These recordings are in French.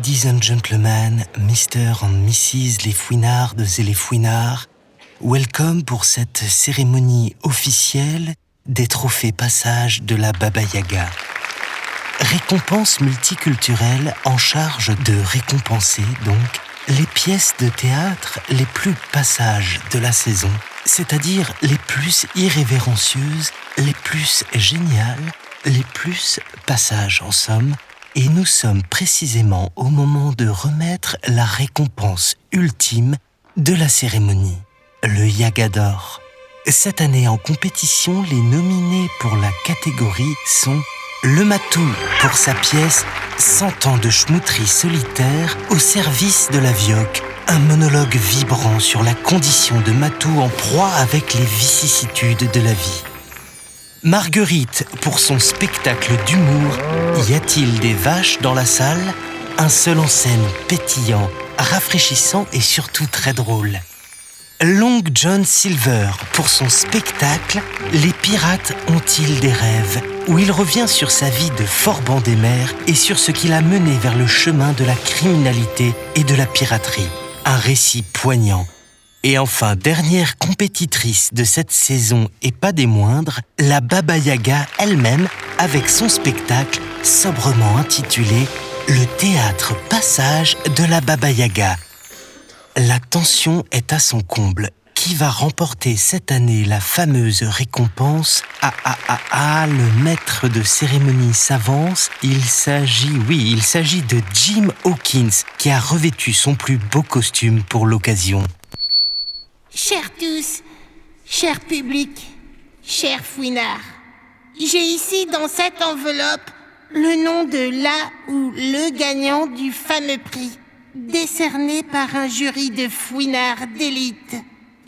Ladies and gentlemen, Mr. and Mrs. les Fouinardes et les Fouinards, welcome pour cette cérémonie officielle des trophées passage de la Baba Yaga. Récompense multiculturelle en charge de récompenser donc les pièces de théâtre les plus passages de la saison, c'est-à-dire les plus irrévérencieuses, les plus géniales, les plus passages en somme. Et nous sommes précisément au moment de remettre la récompense ultime de la cérémonie, le Yaga d'Or. Cette année en compétition, les nominés pour la catégorie sont Le Matou pour sa pièce 100 ans de schmouterie solitaire au service de la Vioque, un monologue vibrant sur la condition de Matou en proie avec les vicissitudes de la vie. Marguerite pour son spectacle d'humour Y a-t-il des vaches dans la salle? Un seul en scène pétillant, rafraîchissant et surtout très drôle. Long John Silver pour son spectacle Les pirates ont-ils des rêves? Où il revient sur sa vie de forban des mers et sur ce qui l'a mené vers le chemin de la criminalité et de la piraterie. Un récit poignant. Et enfin, dernière compétitrice de cette saison et pas des moindres, la Baba Yaga elle-même avec son spectacle sobrement intitulé Le théâtre passage de la Baba Yaga. La tension est à son comble. Qui va remporter cette année la fameuse récompense? Le maître de cérémonie s'avance. Il s'agit de Jim Hawkins qui a revêtu son plus beau costume pour l'occasion. Chers tous, cher public, chers fouinards, j'ai ici dans cette enveloppe le nom de la ou le gagnant du fameux prix, décerné par un jury de fouinards d'élite.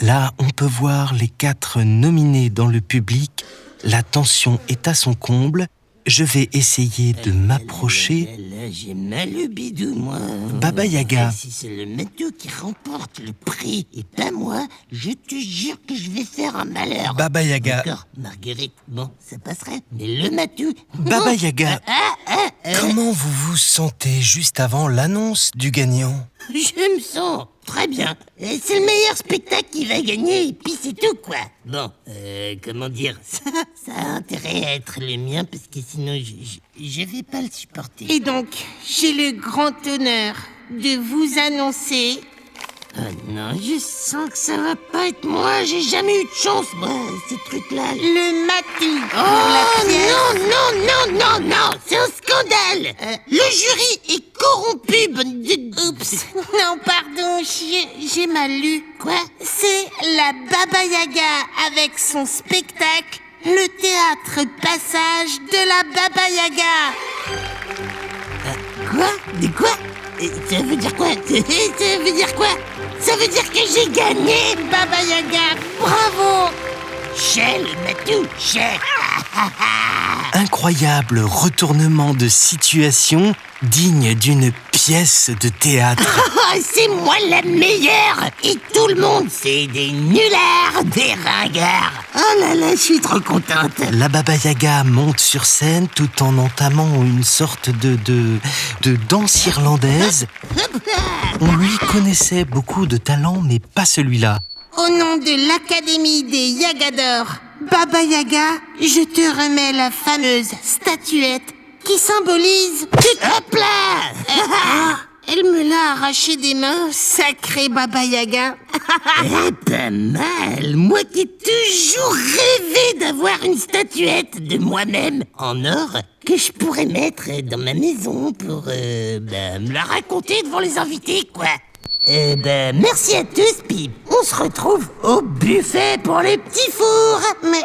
Là, on peut voir les 4 nominés dans le public. La tension est à son comble. Je vais essayer de m'approcher. Là, j'ai mal au bidou, moi. Baba Yaga. Si c'est le Matou qui remporte le prix et pas moi, je te jure que je vais faire un malheur. Baba Yaga. D'accord, Marguerite, bon, ça passerait. Mais le Matou... Baba Yaga, comment vous vous sentez juste avant l'annonce du gagnant? Je me sens très bien. C'est le meilleur spectacle qui va gagner, et puis c'est tout, quoi. Bon, comment dire, ça a intérêt à être le mien, parce que sinon, je vais pas le supporter. Et donc, j'ai le grand honneur de vous annoncer... Oh non, je sens que ça va pas être moi, j'ai jamais eu de chance, moi, ces trucs-là. Le Matou pour Oh la pièce... non, c'est un scandale. Le jury est corrompu, Oups, non, pardon, j'ai mal lu. Quoi? C'est la Baba Yaga avec son spectacle Le théâtre passage de la Baba Yaga. Quoi? De quoi? Ça veut dire quoi? Ça veut dire quoi? Ça veut dire que j'ai gagné? Baba Yaga, bravo! Chais, le Matou, chais. Incroyable retournement de situation digne d'une pièce de théâtre. Oh, c'est moi la meilleure. Et tout le monde, c'est des nullards, des ringards. Oh là là, je suis trop contente. La Baba Yaga monte sur scène tout en entamant une sorte de danse irlandaise. On lui connaissait beaucoup de talent, mais pas celui-là. Au nom de l'Académie des Yagadors, Baba Yaga, je te remets la fameuse statuette qui symbolise... Hop là. Elle me l'a arraché des mains, sacré Baba Yaga. Pas mal. Moi qui ai toujours rêvé d'avoir une statuette de moi-même en or que je pourrais mettre dans ma maison pour me la raconter devant les invités, quoi. Merci à tous, puis on se retrouve au buffet pour les petits fours. Mais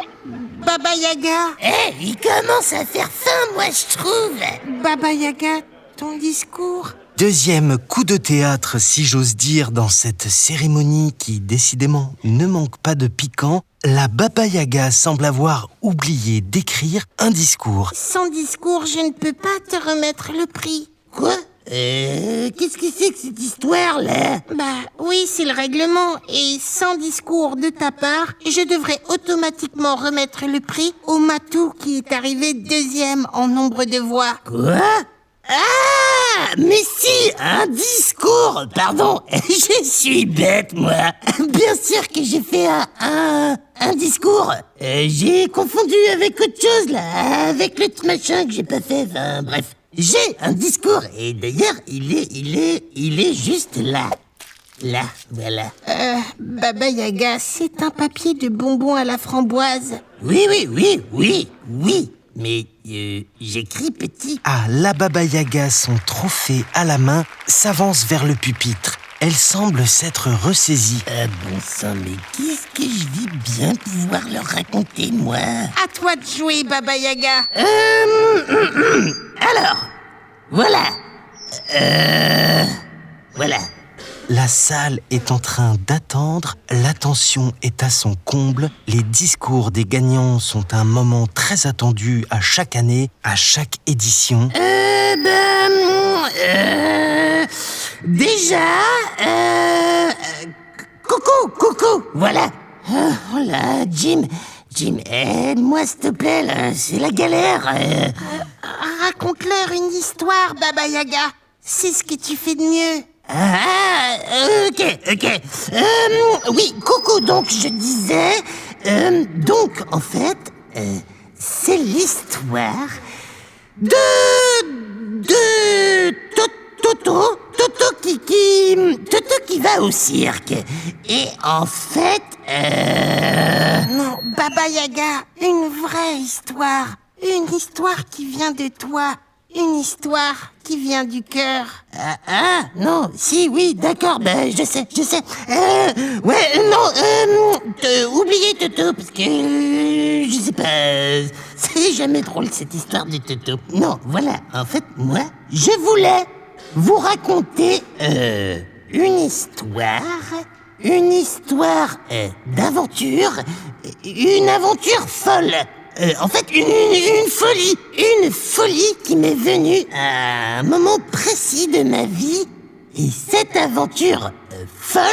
Baba Yaga... Il commence à faire faim, moi, je trouve. Baba Yaga, ton discours... Deuxième coup de théâtre, si j'ose dire, dans cette cérémonie qui, décidément, ne manque pas de piquant, la Baba Yaga semble avoir oublié d'écrire un discours. Sans discours, je ne peux pas te remettre le prix. Quoi? Qu'est-ce que c'est que cette histoire-là? Oui, c'est le règlement. Et sans discours de ta part, je devrais automatiquement remettre le prix au Matou qui est arrivé 2e en nombre de voix. Quoi? Ah! mais si, un discours. Pardon, je suis bête, moi. Bien sûr que j'ai fait un discours. J'ai confondu avec autre chose, là, avec l'autre machin que j'ai pas fait. Enfin, bref, j'ai un discours. Et d'ailleurs, il est juste là. Là, voilà. Baba Yaga, c'est un papier de bonbons à la framboise. Oui. Mais j'écris petit. Ah, la Baba Yaga, son trophée à la main, s'avance vers le pupitre. Elle semble s'être ressaisie. Bon sang, mais qu'est-ce que je vais bien pouvoir leur raconter, moi? À toi de jouer, Baba Yaga. Alors, voilà. Voilà. La salle est en train d'attendre, l'attention est à son comble, les discours des gagnants sont un moment très attendu à chaque année, à chaque édition. Déjà, coucou, voilà. Oh là, Jim, aide-moi s'il te plaît, là, c'est la galère. Raconte-leur une histoire, Baba Yaga. C'est ce que tu fais de mieux. Ok. Oui, coucou, donc je disais... donc, en fait, c'est l'histoire de Toto qui va au cirque. Et en fait, Non, Baba Yaga, une vraie histoire. Une histoire qui vient de toi. Une histoire qui vient du cœur. Non, si, oui, d'accord, je sais. Oubliez Toto, parce que, je sais pas, c'est jamais drôle cette histoire de Toto. Non, voilà, en fait, moi, je voulais vous raconter, une histoire d'aventure, une aventure folle. En fait, une folie qui m'est venue à un moment précis de ma vie. Et cette aventure folle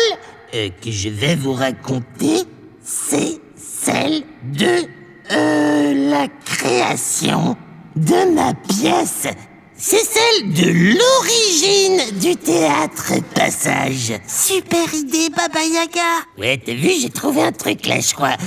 que je vais vous raconter, c'est celle de la création de ma pièce. C'est celle de l'origine du théâtre Passage. Super idée, Baba Yaga. Ouais, t'as vu, j'ai trouvé un truc là, je crois.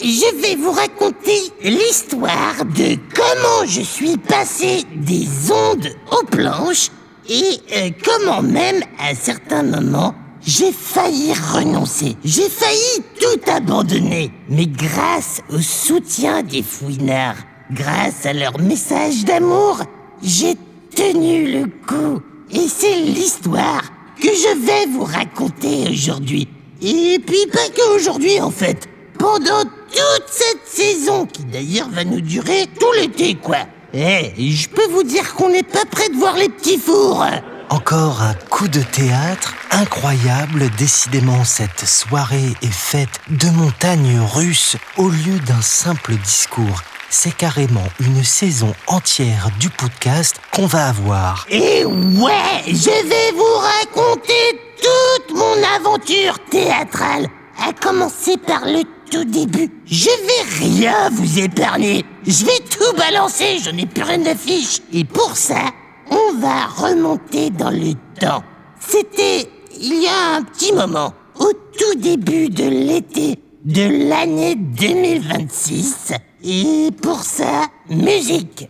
Je vais vous raconter l'histoire de comment je suis passé des ondes aux planches et comment même, à certains moments, j'ai failli renoncer. J'ai failli tout abandonner. Mais grâce au soutien des fouinards, grâce à leur message d'amour, j'ai tenu le coup. Et c'est l'histoire que je vais vous raconter aujourd'hui. Et puis pas qu'aujourd'hui en fait. Pendant toute cette saison, qui d'ailleurs va nous durer tout l'été quoi. Je peux vous dire qu'on n'est pas près de voir les petits fours. Encore un coup de théâtre incroyable, décidément cette soirée est faite de montagnes russes au lieu d'un simple discours. C'est carrément une saison entière du podcast qu'on va avoir. Et ouais, je vais vous raconter toute mon aventure théâtrale, à commencer par le tout début. Je vais rien vous épargner. Je vais tout balancer, je n'ai plus rien d'affiche. Et pour ça, on va remonter dans le temps. C'était il y a un petit moment, au tout début de l'été de l'année 2026. Et pour ça, musique.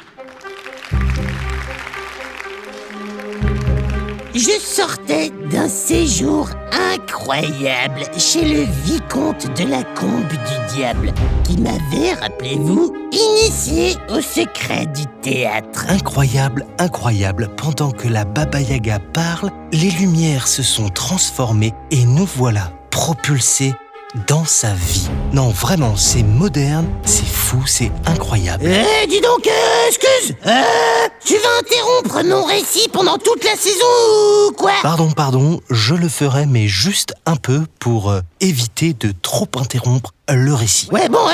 Je sortais d'un séjour incroyable chez le vicomte de la Combe du Diable, qui m'avait, rappelez-vous, initié au secret du théâtre. Incroyable, pendant que la Baba Yaga parle, les lumières se sont transformées et nous voilà propulsés dans sa vie. Non, vraiment, c'est moderne, c'est fou, c'est incroyable. Dis donc, excuse, tu vas interrompre mon récit pendant toute la saison ou quoi? Pardon, je le ferai, mais juste un peu pour éviter de trop interrompre le récit. Ouais, bon,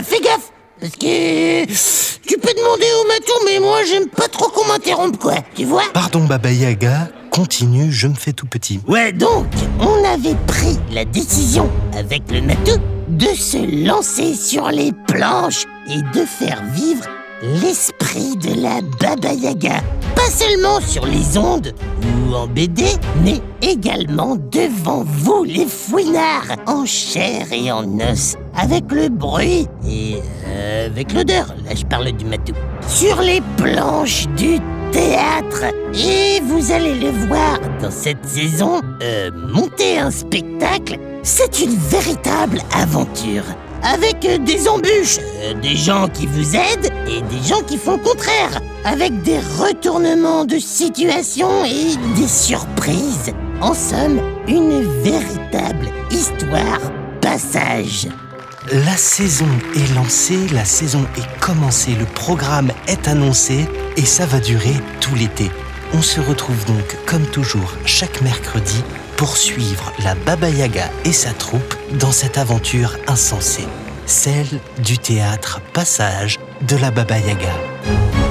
fais gaffe, parce que tu peux demander au matou, mais moi j'aime pas trop qu'on m'interrompe, quoi, tu vois? Pardon, Baba Yaga, continue, je me fais tout petit. Ouais, donc, on avait pris la décision, avec le matou, de se lancer sur les planches et de faire vivre l'esprit de la Baba Yaga. Pas seulement sur les ondes ou en BD, mais également devant vous, les fouinards, en chair et en os, avec le bruit et avec l'odeur. Là, je parle du matou. Sur les planches du théâtre. Et vous allez le voir dans cette saison, monter un spectacle, c'est une véritable aventure. Avec des embûches, des gens qui vous aident et des gens qui font le contraire. Avec des retournements de situation et des surprises. En somme, une véritable histoire passage. La saison est lancée, la saison est commencée, le programme est annoncé et ça va durer tout l'été. On se retrouve donc, comme toujours, chaque mercredi pour suivre la Baba Yaga et sa troupe dans cette aventure insensée, celle du théâtre Passage de la Baba Yaga.